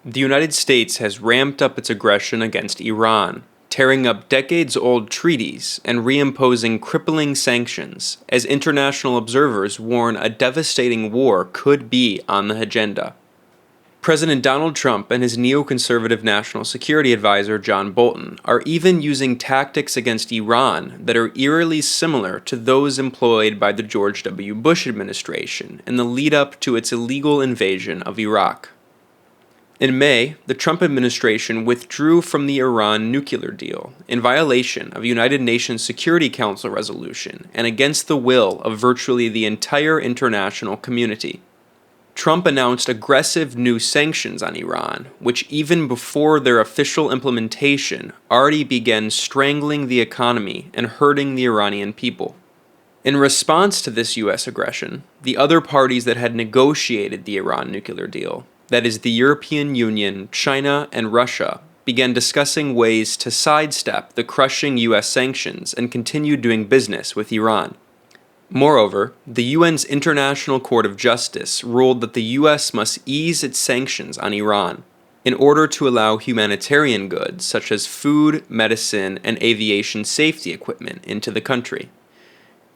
The United States has ramped up its aggression against Iran, tearing up decades-old treaties and reimposing crippling sanctions, as international observers warn a devastating war could be on the agenda. President Donald Trump and his neoconservative National Security Advisor John Bolton are even using tactics against Iran that are eerily similar to those employed by the George W. Bush administration in the lead-up to its illegal invasion of Iraq. In May, the Trump administration withdrew from the Iran nuclear deal in violation of United Nations Security Council resolution and against the will of virtually the entire international community. Trump announced aggressive new sanctions on Iran, which even before their official implementation already began strangling the economy and hurting the Iranian people. In response to this U.S. aggression, the other parties that had negotiated the Iran nuclear deal, that is, the European Union, China, and Russia, began discussing ways to sidestep the crushing U.S. sanctions and continue doing business with Iran. Moreover, the UN's International Court of Justice ruled that the U.S. must ease its sanctions on Iran in order to allow humanitarian goods such as food, medicine, and aviation safety equipment into the country.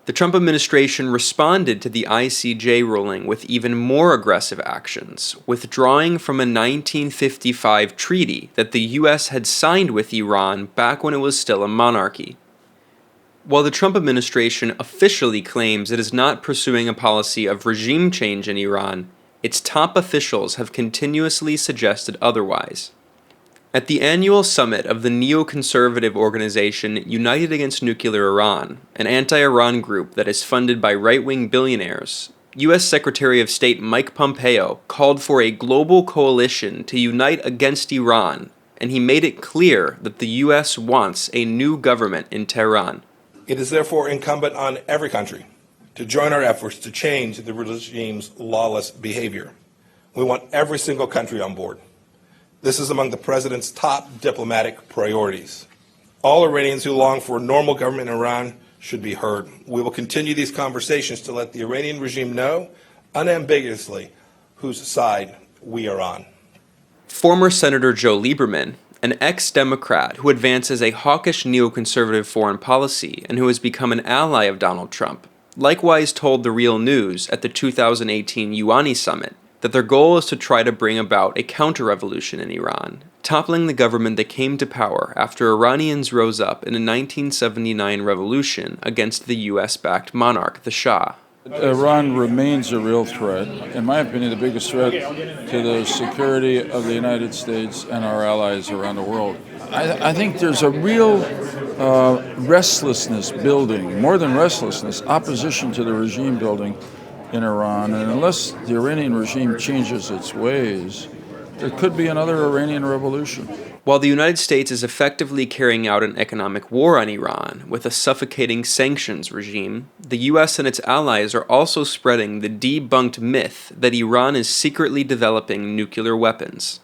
The Trump administration responded to the ICJ ruling with even more aggressive actions, withdrawing from a 1955 treaty that the U.S. had signed with Iran back when it was still a monarchy. While the Trump administration officially claims it is not pursuing a policy of regime change in Iran, its top officials have continuously suggested otherwise. At the annual summit of the neoconservative organization United Against Nuclear Iran, an anti-Iran group that is funded by right-wing billionaires, U.S. Secretary of State Mike Pompeo called for a global coalition to unite against Iran, and he made it clear that the U.S. wants a new government in Tehran. It is therefore incumbent on every country to join our efforts to change the regime's lawless behavior. We want every single country on board. This is among the President's top diplomatic priorities. All Iranians who long for a normal government in Iran should be heard. We will continue these conversations to let the Iranian regime know unambiguously whose side we are on. Former Senator Joe Lieberman, an ex-Democrat who advances a hawkish neoconservative foreign policy and who has become an ally of Donald Trump, likewise told The Real News at the 2018 UANI summit that their goal is to try to bring about a counter-revolution in Iran, toppling the government that came to power after Iranians rose up in a 1979 revolution against the US-backed monarch, the Shah. Iran remains a real threat. In my opinion, the biggest threat to the security of the United States and our allies around the world. I think there's a real restlessness building, more than restlessness, opposition to the regime building in Iran. And unless the Iranian regime changes its ways, there could be another Iranian revolution. While the United States is effectively carrying out an economic war on Iran with a suffocating sanctions regime, the U.S. and its allies are also spreading the debunked myth that Iran is secretly developing nuclear weapons.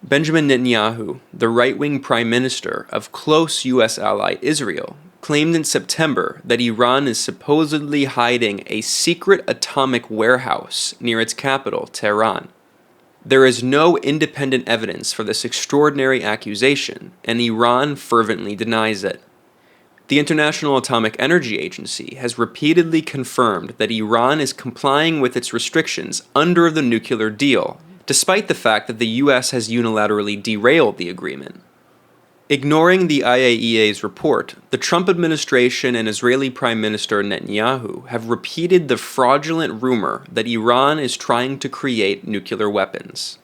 Benjamin Netanyahu, the right-wing prime minister of close U.S. ally Israel, claimed in September that Iran is supposedly hiding a secret atomic warehouse near its capital, Tehran. There is no independent evidence for this extraordinary accusation, and Iran fervently denies it. The International Atomic Energy Agency has repeatedly confirmed that Iran is complying with its restrictions under the nuclear deal, despite the fact that the U.S. has unilaterally derailed the agreement. Ignoring the IAEA's report, the Trump administration and Israeli Prime Minister Netanyahu have repeated the fraudulent rumor that Iran is trying to create nuclear weapons.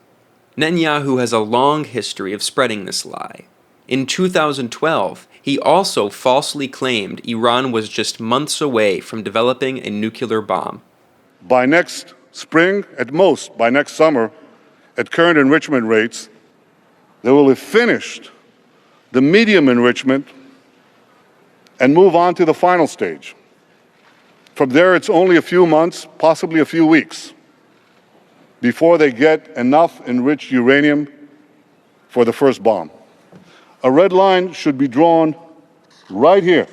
Netanyahu has a long history of spreading this lie. In 2012, he also falsely claimed Iran was just months away from developing a nuclear bomb. By next spring, at most by next summer, at current enrichment rates, they will have finished the medium enrichment and move on to the final stage. From there, it's only a few months, possibly a few weeks, before they get enough enriched uranium for the first bomb. A red line should be drawn right here.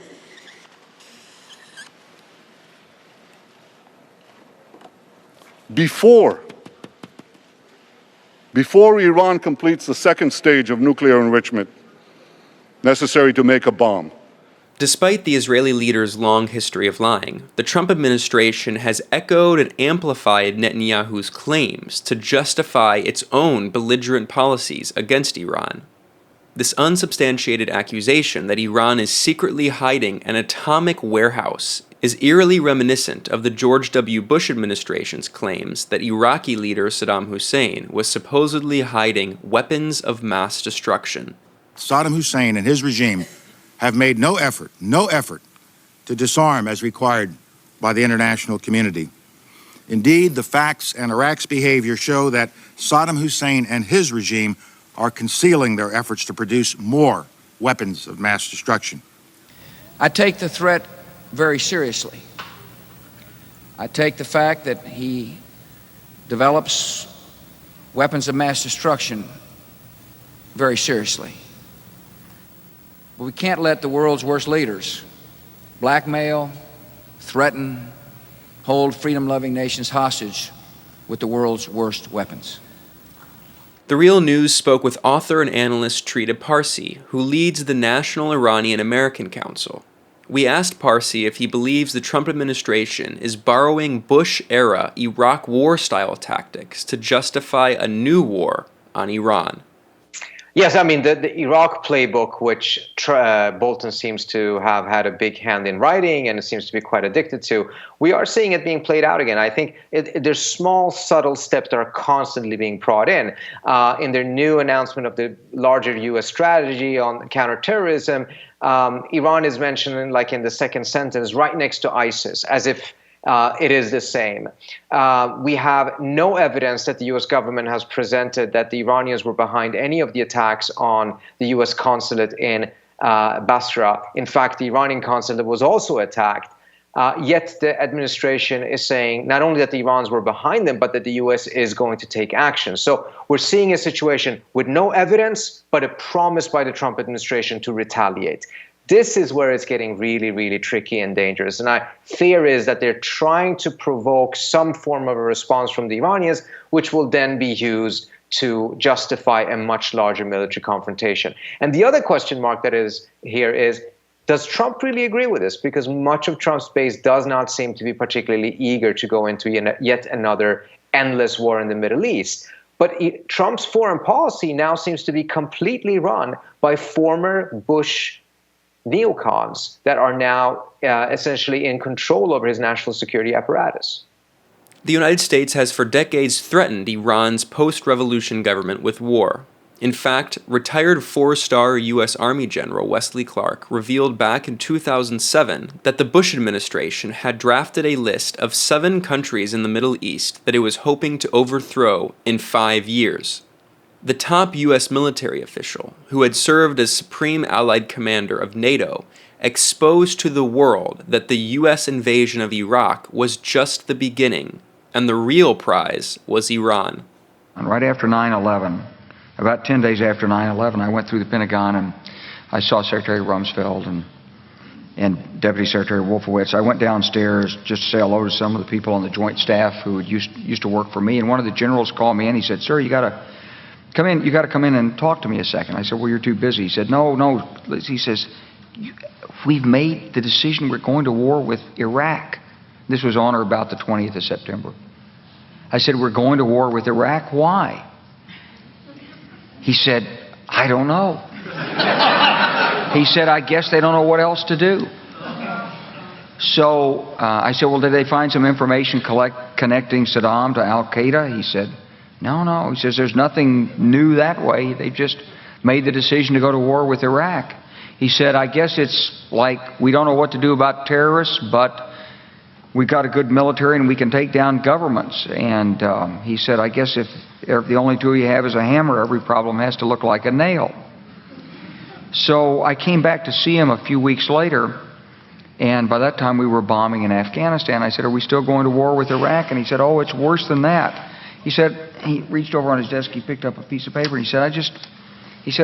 Before before Iran completes the second stage of nuclear enrichment necessary to make a bomb. Despite the Israeli leader's long history of lying, the Trump administration has echoed and amplified Netanyahu's claims to justify its own belligerent policies against Iran. This unsubstantiated accusation that Iran is secretly hiding an atomic warehouse is eerily reminiscent of the George W. Bush administration's claims that Iraqi leader Saddam Hussein was supposedly hiding weapons of mass destruction. Saddam Hussein and his regime have made no effort to disarm as required by the international community. Indeed, the facts and Iraq's behavior show that Saddam Hussein and his regime are concealing their efforts to produce more weapons of mass destruction. I take the threat very seriously. I take the fact that he develops weapons of mass destruction very seriously. But we can't let the world's worst leaders blackmail, threaten, hold freedom-loving nations hostage with the world's worst weapons. The Real News spoke with author and analyst Trita Parsi, who leads the National Iranian American Council. We asked Parsi if he believes the Trump administration is borrowing Bush-era Iraq war-style tactics to justify a new war on Iran. Yes, I mean, the Iraq playbook, which Bolton seems to have had a big hand in writing and seems to be quite addicted to, we are seeing it being played out again. I think there's small, subtle steps that are constantly being brought in their new announcement of the larger U.S. strategy on counterterrorism. Iran is mentioned, like in the second sentence, right next to ISIS, as if it is the same. We have no evidence that the U.S. government has presented that the Iranians were behind any of the attacks on the U.S. consulate in Basra. In fact, the Iranian consulate was also attacked. Yet the administration is saying not only that the Iranians were behind them, but that the U.S. is going to take action. So we're seeing a situation with no evidence, but a promise by the Trump administration to retaliate. This is where it's getting really, really tricky and dangerous. And my fear is that they're trying to provoke some form of a response from the Iranians, which will then be used to justify a much larger military confrontation. And the other question mark that is here is, does Trump really agree with this? Because much of Trump's base does not seem to be particularly eager to go into yet another endless war in the Middle East. But Trump's foreign policy now seems to be completely run by former Bush neocons that are now essentially in control over his national security apparatus. The United States has for decades threatened Iran's post-revolution government with war. In fact, retired four-star U.S. Army General Wesley Clark revealed back in 2007 that the Bush administration had drafted a list of 7 countries in the Middle East that it was hoping to overthrow in 5 years. The top U.S. military official, who had served as Supreme Allied Commander of NATO, exposed to the world that the U.S. invasion of Iraq was just the beginning, and the real prize was Iran. And right after 9/11, about 10 days after 9/11, I went through the Pentagon and I saw Secretary Rumsfeld and Deputy Secretary Wolfowitz. I went downstairs just to say hello to some of the people on the Joint Staff who used to work for me, and one of the generals called me and he said, "Sir, you got to come in and talk to me a second." I said, "Well, you're too busy." He said, No. He says, "We've made the decision. We're going to war with Iraq." This was on or about the 20th of September. I said, "We're going to war with Iraq. Why?" He said, "I don't know." He said, "I guess they don't know what else to do." So I said, "Well, did they find some information connecting Saddam to Al-Qaeda?" He said, No. He says, "There's nothing new that way. They just made the decision to go to war with Iraq." He said, "I guess it's like we don't know what to do about terrorists, but we've got a good military and we can take down governments." And he said, "I guess if the only tool you have is a hammer, every problem has to look like a nail." So I came back to see him a few weeks later, and by that time we were bombing in Afghanistan. I said, "Are we still going to war with Iraq?" And he said, "Oh, it's worse than that." He said, he reached over on his desk, he picked up a piece of paper, and he said,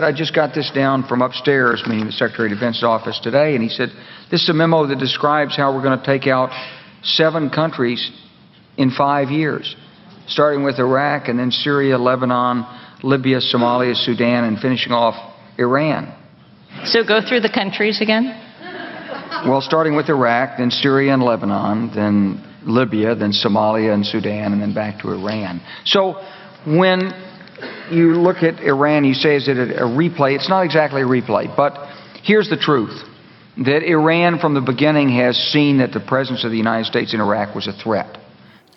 I just got this down from upstairs," meaning the Secretary of Defense's office today, and he said, "This is a memo that describes how we're going to take out 7 countries in 5 years." starting with Iraq and then Syria, Lebanon, Libya, Somalia, Sudan, and finishing off Iran. So go through the countries again. Well, starting with Iraq, then Syria and Lebanon, then Libya, then Somalia and Sudan, and then back to Iran. So when you look at Iran, you say, is it a replay? It's not exactly a replay, but here's the truth, that Iran from the beginning has seen that the presence of the United States in Iraq was a threat.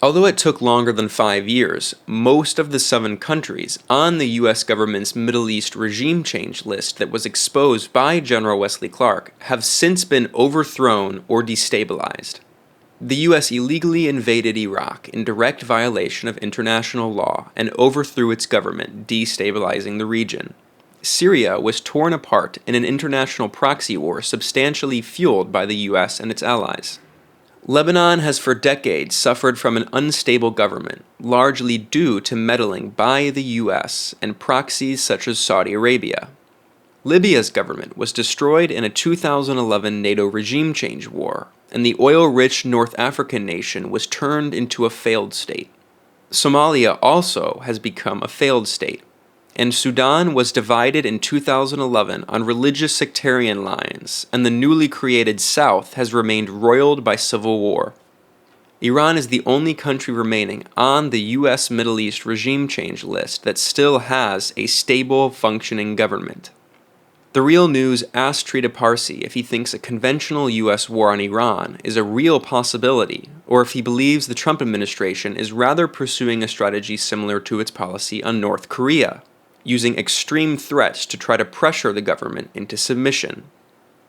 Although it took longer than 5 years, most of the 7 countries on the U.S. government's Middle East regime change list that was exposed by General Wesley Clark have since been overthrown or destabilized. The U.S. illegally invaded Iraq in direct violation of international law and overthrew its government, destabilizing the region. Syria was torn apart in an international proxy war substantially fueled by the U.S. and its allies. Lebanon has for decades suffered from an unstable government, largely due to meddling by the U.S. and proxies such as Saudi Arabia. Libya's government was destroyed in a 2011 NATO regime change war, and the oil-rich North African nation was turned into a failed state. Somalia also has become a failed state, and Sudan was divided in 2011 on religious sectarian lines, and the newly created South has remained roiled by civil war. Iran is the only country remaining on the U.S. Middle East regime change list that still has a stable, functioning government. The Real News asked Trita Parsi if he thinks a conventional U.S. war on Iran is a real possibility, or if he believes the Trump administration is rather pursuing a strategy similar to its policy on North Korea, using extreme threats to try to pressure the government into submission.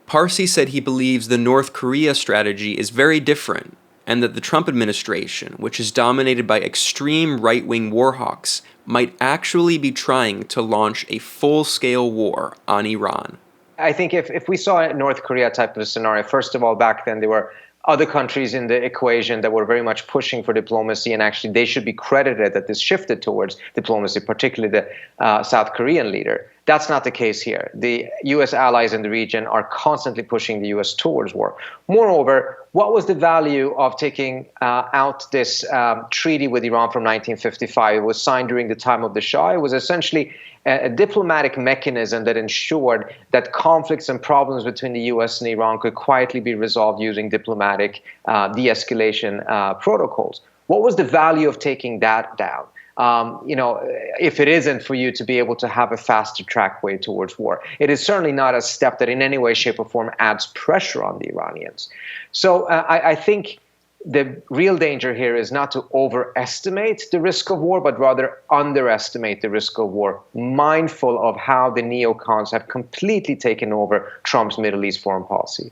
Parsi said he believes the North Korea strategy is very different, and that the Trump administration, which is dominated by extreme right-wing war hawks, might actually be trying to launch a full-scale war on Iran. I think if we saw a North Korea type of a scenario, first of all, back then there were other countries in the equation that were very much pushing for diplomacy, and actually they should be credited that this shifted towards diplomacy, particularly the South Korean leader. That's not the case here. The U.S. allies in the region are constantly pushing the U.S. towards war. Moreover, what was the value of taking out this treaty with Iran from 1955? It was signed during the time of the Shah. It was essentially a diplomatic mechanism that ensured that conflicts and problems between the U.S. and Iran could quietly be resolved using diplomatic de-escalation protocols. What was the value of taking that down? If it isn't for you to be able to have a faster track way towards war. It is certainly not a step that in any way, shape, or form adds pressure on the Iranians. So I think the real danger here is not to overestimate the risk of war, but rather underestimate the risk of war, mindful of how the neocons have completely taken over Trump's Middle East foreign policy.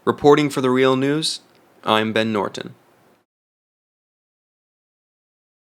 Reporting for The Real News, I'm Ben Norton.